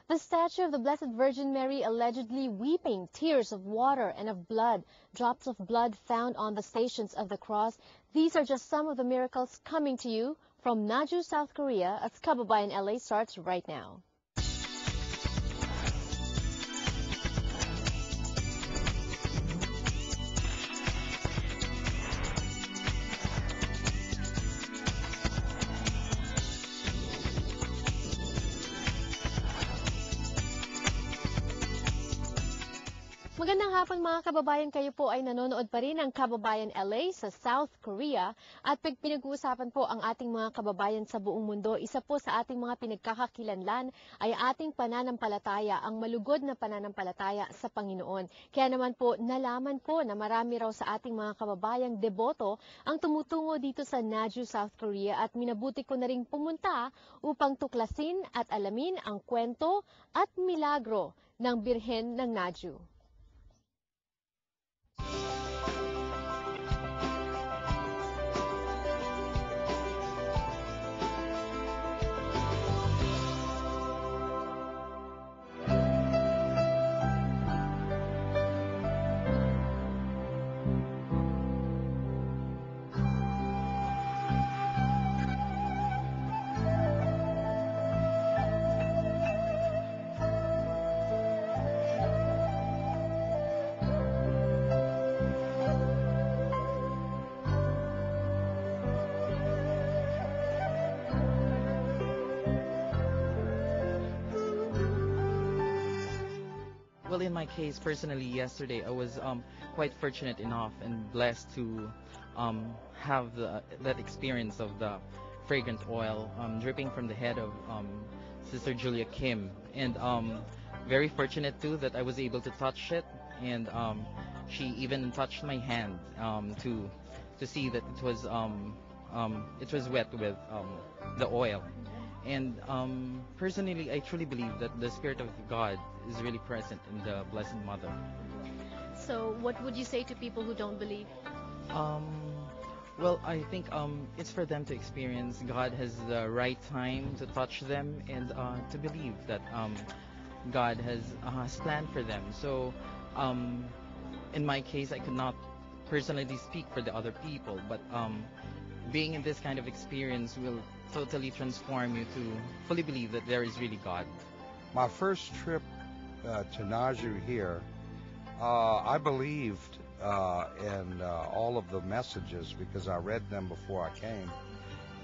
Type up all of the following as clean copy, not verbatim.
The statue of the Blessed Virgin Mary allegedly weeping tears of water and of blood, drops of blood found on the Stations of the Cross. These are just some of the miracles coming to you from Naju, South Korea, as Kababayan LA starts right now. Magandang hapon mga kababayan, kayo po ay nanonood pa rin ng Kababayan LA sa South Korea at pinag-uusapan po ang ating mga kababayan sa buong mundo. Isa po sa ating mga pinagkakakilanlan ay ating pananampalataya, ang malugod na pananampalataya sa Panginoon. Kaya naman po nalaman ko na marami raw sa ating mga kababayang deboto ang tumutungo dito sa Naju, South Korea at minabuti ko na ring pumunta upang tuklasin at alamin ang kwento at milagro ng Birhen ng Naju. Well, in my case, personally, yesterday I was quite fortunate enough and blessed to have that experience of the fragrant oil dripping from the head of Sister Julia Kim, and very fortunate too that I was able to touch it, and she even touched my hand to see that it was wet with the oil. And personally, I truly believe that the Spirit of God is really present in the Blessed Mother. So what would you say to people who don't believe? Well, I think it's for them to experience. God has the right time to touch them and to believe that God has planned for them. So in my case, I could not personally speak for the other people, but being in this kind of experience will totally transform you to fully believe that there is really God. My first trip to Naju here, I believed in all of the messages because I read them before I came.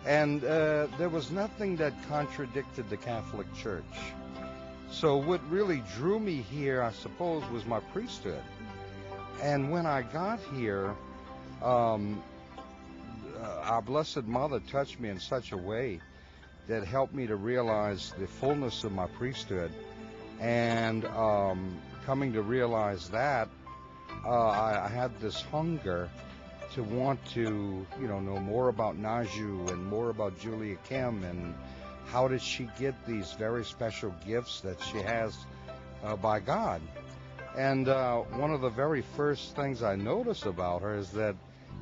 And there was nothing that contradicted the Catholic Church. So what really drew me here, I suppose, was my priesthood. And when I got here, our Blessed Mother touched me in such a way that helped me to realize the fullness of my priesthood. And coming to realize that, I had this hunger to want to, know more about Naju and more about Julia Kim and how did she get these very special gifts that she has by God. And one of the very first things I notice about her is that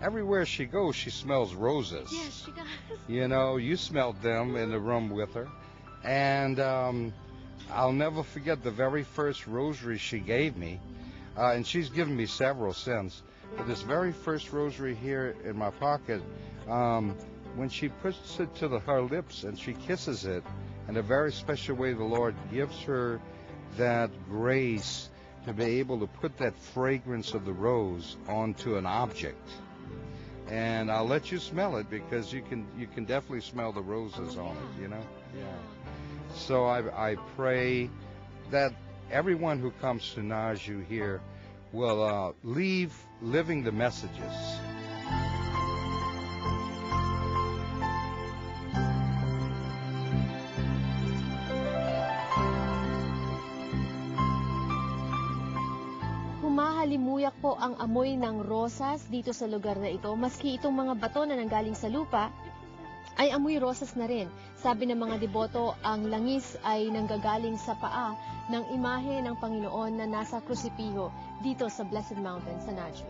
everywhere she goes, she smells roses. Yes, she does. You smelled them in the room with her. And I'll never forget the very first rosary she gave me. And she's given me several since. But this very first rosary here in my pocket, when she puts it to her lips and she kisses it, in a very special way, the Lord gives her that grace to be able to put that fragrance of the rose onto an object. And I'll let you smell it because you can definitely smell the roses on it, Yeah. So I pray that everyone who comes to Naju here will leave living the messages. Humahalimuyak po ang amoy ng rosas dito sa lugar na ito. Maski itong mga bato na nanggaling sa lupa, ay amoy rosas na rin. Sabi ng mga deboto, ang langis ay nanggagaling sa paa ng imahe ng Panginoon na nasa krusipiho dito sa Blessed Mountain sa Naju.